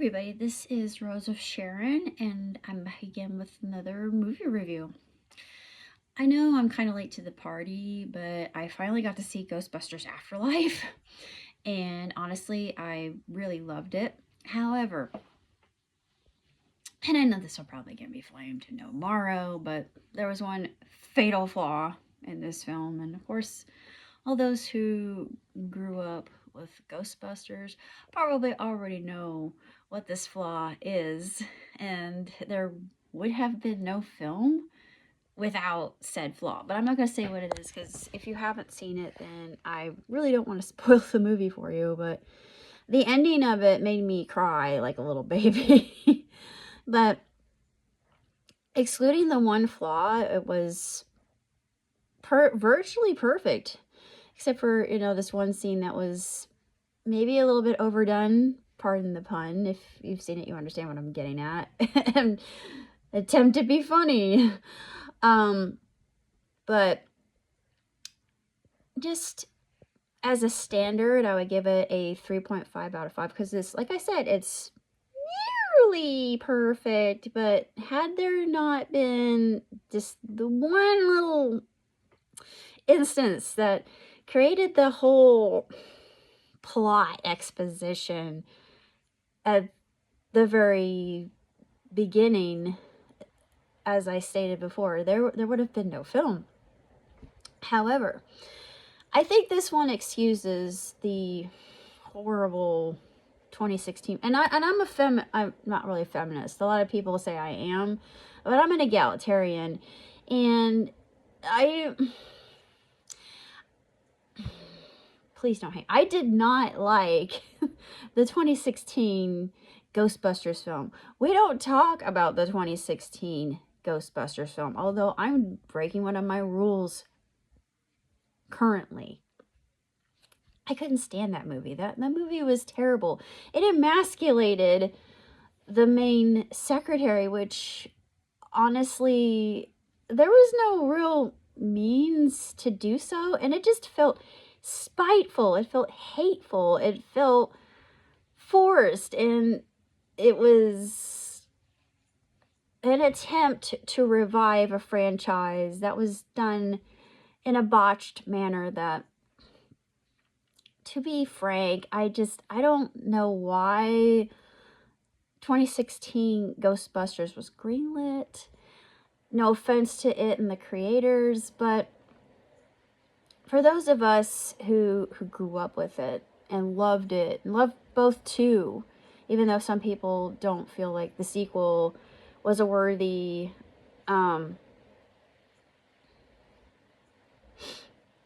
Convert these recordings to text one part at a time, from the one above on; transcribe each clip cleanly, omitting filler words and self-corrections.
everybody, this is Rose of Sharon, and I'm back again with another movie review. I know I'm kind of late to the party, but I finally got to see Ghostbusters Afterlife, and honestly, I really loved it. However, and I know this will probably get me flamed tomorrow, but there was one fatal flaw in this film, and of course, all those who grew up with Ghostbusters probably already know what this flaw is, and there would have been no film without said flaw. But I'm not going to say what it is, because if you haven't seen it, then I really don't want to spoil the movie for you, but the ending of it made me cry like a little baby. But excluding the one flaw, it was virtually perfect. Except for, this one scene that was maybe a little bit overdone. Pardon the pun. If you've seen it, you understand what I'm getting at. And attempt to be funny. But just as a standard, I would give it a 3.5 out of 5. Because this, like I said, it's nearly perfect. But had there not been just the one little instance that created the whole plot exposition at the very beginning, as I stated before, there would have been no film. However, I think this one excuses the horrible 2016, and I'm not really a feminist. A lot of people say I am, but I'm an egalitarian, and please don't hate. I did not like the 2016 Ghostbusters film. We don't talk about the 2016 Ghostbusters film, although I'm breaking one of my rules currently. I couldn't stand that movie. That movie was terrible. It emasculated the main secretary, which honestly, there was no real means to do so, and it just felt spiteful. It felt hateful. It felt forced, and it was an attempt to revive a franchise that was done in a botched manner that, to be frank, I don't know why 2016 Ghostbusters was greenlit. No offense to it and the creators, but for those of us who grew up with it and loved both two, even though some people don't feel like the sequel was a worthy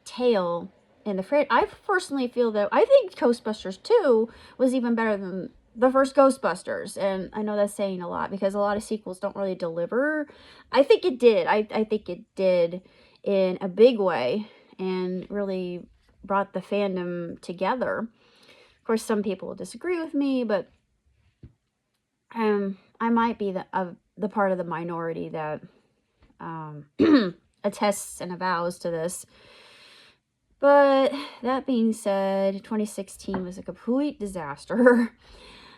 tale in the franchise. I personally feel that I think Ghostbusters 2 was even better than the first Ghostbusters, and I know that's saying a lot because a lot of sequels don't really deliver. I think it did. I think it did in a big way and really brought the fandom together. Of course, some people will disagree with me, but I might be the part of the minority that attests and avows to this. But that being said, 2016 was a complete disaster.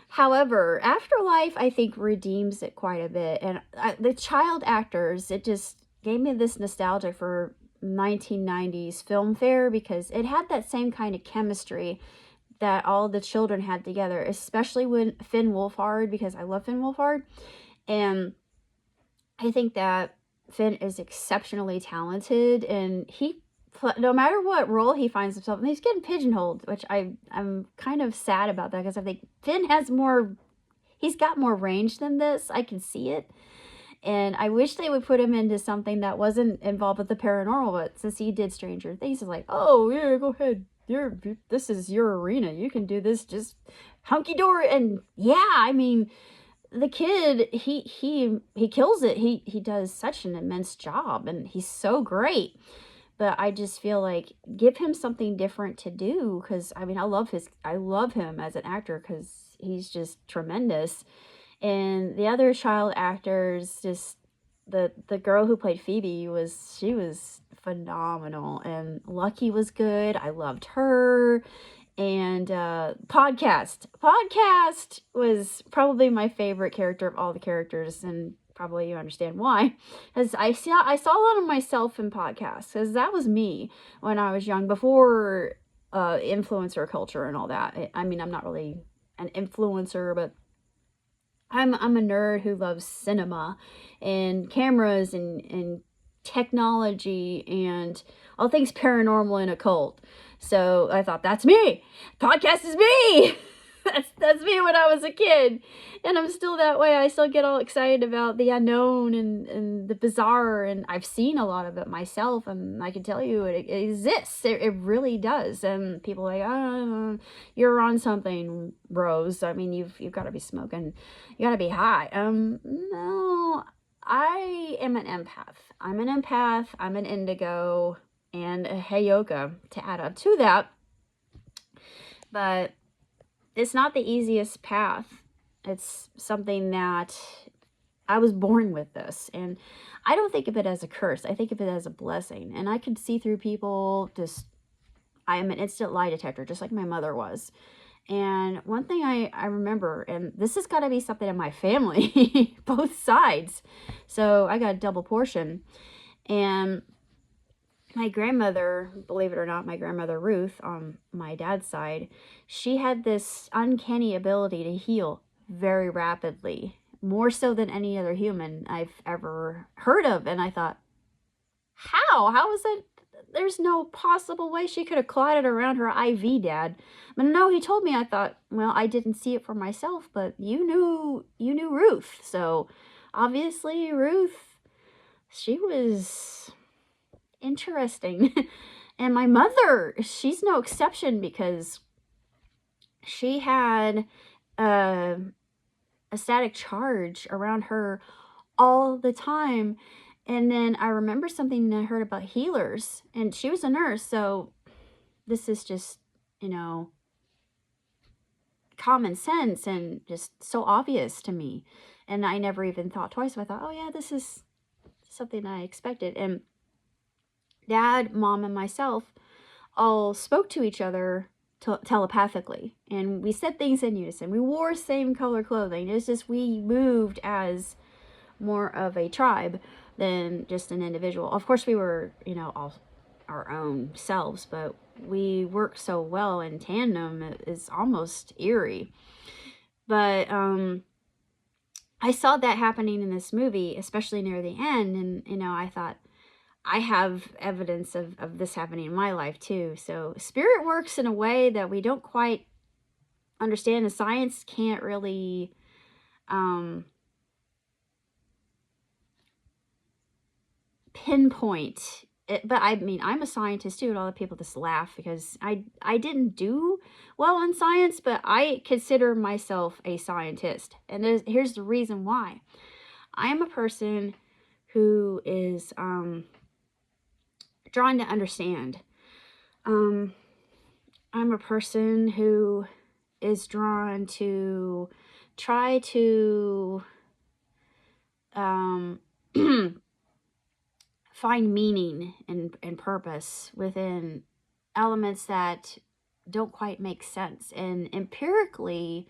However, Afterlife, I think, redeems it quite a bit. And the child actors, it just gave me this nostalgia for 1990s film fare, because it had that same kind of chemistry that all the children had together, especially when Finn Wolfhard, because I love Finn Wolfhard. And I think that Finn is exceptionally talented, and no matter what role he finds himself in, he's getting pigeonholed, which I'm kind of sad about that, because I think Finn he's got more range than this. I can see it. And I wish they would put him into something that wasn't involved with the paranormal, but since he did Stranger Things, it's like, oh, yeah, go ahead. This is your arena. You can do this just hunky-dory. And yeah, I mean, the kid, he kills it. He does such an immense job, and he's so great. But I just feel like, give him something different to do, because I mean, I love him as an actor, because he's just tremendous. And the other child actors, just the girl who played Phoebe, she was phenomenal, and Lucky was good. I loved her. And Podcast was probably my favorite character of all the characters, and probably you understand why, because I saw a lot of myself in Podcast, because that was me when I was young, before influencer culture and all that. I mean, I'm not really an influencer, but I'm a nerd who loves cinema and cameras and technology and all things paranormal and occult. So I thought, that's me. Podcast is me. That's me when I was a kid. And I'm still that way. I still get all excited about the unknown and the bizarre, and I've seen a lot of it myself, and I can tell you it exists. It really does. And people are like, oh, you're on something, Rose. I mean, you've got to be smoking. You got to be high. No, I am an empath. I'm an empath. I'm an indigo and a Heyoka to add up to that. But it's not the easiest path. It's something that I was born with this. And I don't think of it as a curse. I think of it as a blessing. And I could see through people. I am an instant lie detector, just like my mother was. And one thing I remember, and this has got to be something in my family, both sides. So I got a double portion. And my grandmother, believe it or not, my grandmother Ruth, on my dad's side, she had this uncanny ability to heal very rapidly, more so than any other human I've ever heard of. And I thought, how is it? There's no possible way she could have clotted around her IV, Dad. But no, he told me. I thought, well, I didn't see it for myself, but you knew Ruth. So obviously Ruth, she was interesting. And my mother, she's no exception, because she had a static charge around her all the time. And then I remember something I heard about healers, and she was a nurse, so this is just, common sense and just so obvious to me. And I never even thought twice. So I thought, oh yeah, this is something I expected. And Dad, Mom, and myself all spoke to each other telepathically, and we said things in unison. We wore same color clothing. It's just we moved as more of a tribe than just an individual. Of course, we were, all our own selves, but we worked so well in tandem, it is almost eerie. But I saw that happening in this movie, especially near the end, and I thought, I have evidence of this happening in my life too. So spirit works in a way that we don't quite understand, and science can't really pinpoint it. But I mean, I'm a scientist too, and all the people just laugh because I didn't do well in science, but I consider myself a scientist. And here's the reason why. I am a person who is drawn to understand. I'm a person who is drawn to try to find meaning and purpose within elements that don't quite make sense. And empirically,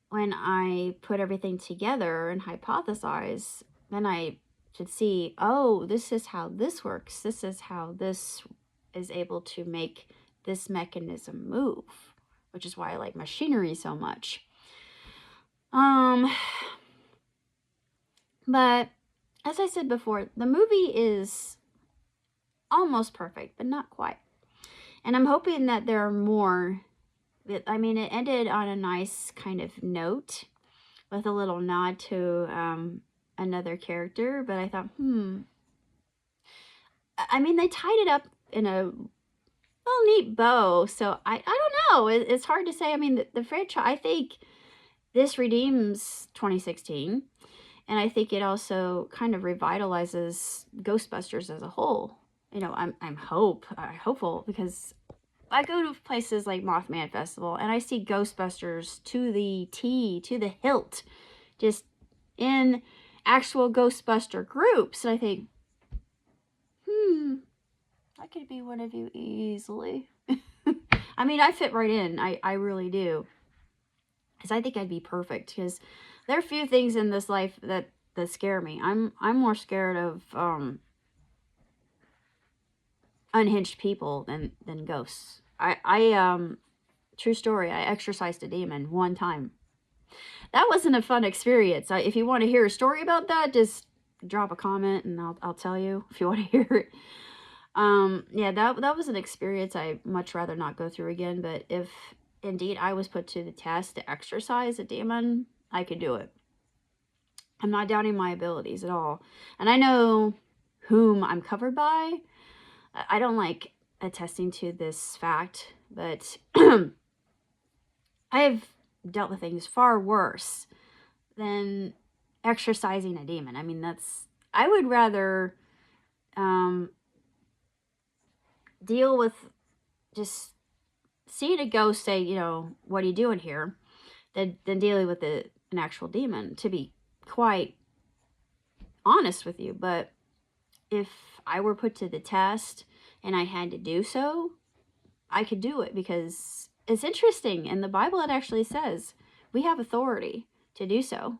when I put everything together and hypothesize, then I could see, oh, this is how this works. This is how this is able to make this mechanism move, which is why I like machinery so much. But as I said before, the movie is almost perfect, but not quite. And I'm hoping that there are more. I mean, it ended on a nice kind of note with a little nod to another character, but I thought, I mean, they tied it up in a little neat bow, so I don't know. It's hard to say. I mean, the franchise, I think this redeems 2016, and I think it also kind of revitalizes Ghostbusters as a whole. I'm hopeful, because I go to places like Mothman Festival, and I see Ghostbusters to the T, to the hilt, just in actual Ghostbuster groups, and I think, I could be one of you easily. I mean, I fit right in. I really do. Because I think I'd be perfect. Because there are a few things in this life that scare me. I'm more scared of unhinged people than ghosts. True story, I exorcised a demon one time. That wasn't a fun experience. If you want to hear a story about that, just drop a comment and I'll tell you if you want to hear it. Yeah, that was an experience I much rather not go through again. But if indeed I was put to the test to exorcise a demon, I could do it. I'm not doubting my abilities at all, and I know whom I'm covered by. I don't like attesting to this fact, but I've dealt with things far worse than exorcising a demon. I mean, I would rather deal with just seeing a ghost say, you know, what are you doing here, than dealing with an actual demon, to be quite honest with you. But if I were put to the test and I had to do so, I could do it, because it's interesting. In the Bible, it actually says we have authority to do so.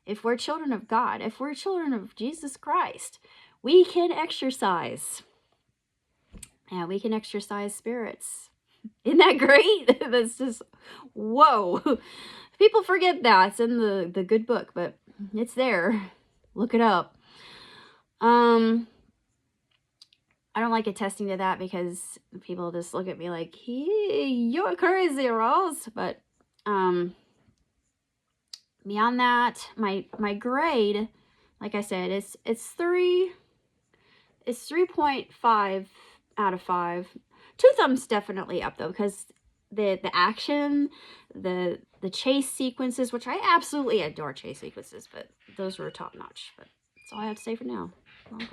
If we're children of God, if we're children of Jesus Christ, we can exorcise. Yeah, we can exorcise spirits. Isn't that great? That's just, whoa. People forget that. It's in the good book, but it's there. Look it up. I don't like attesting to that, because people just look at me like, you're crazy, Rose. But beyond that, my grade, like I said, it's 3.5 out of 5. 2 thumbs definitely up though, because the action, the chase sequences, which I absolutely adore chase sequences, but those were top notch. But that's all I have to say for now. Long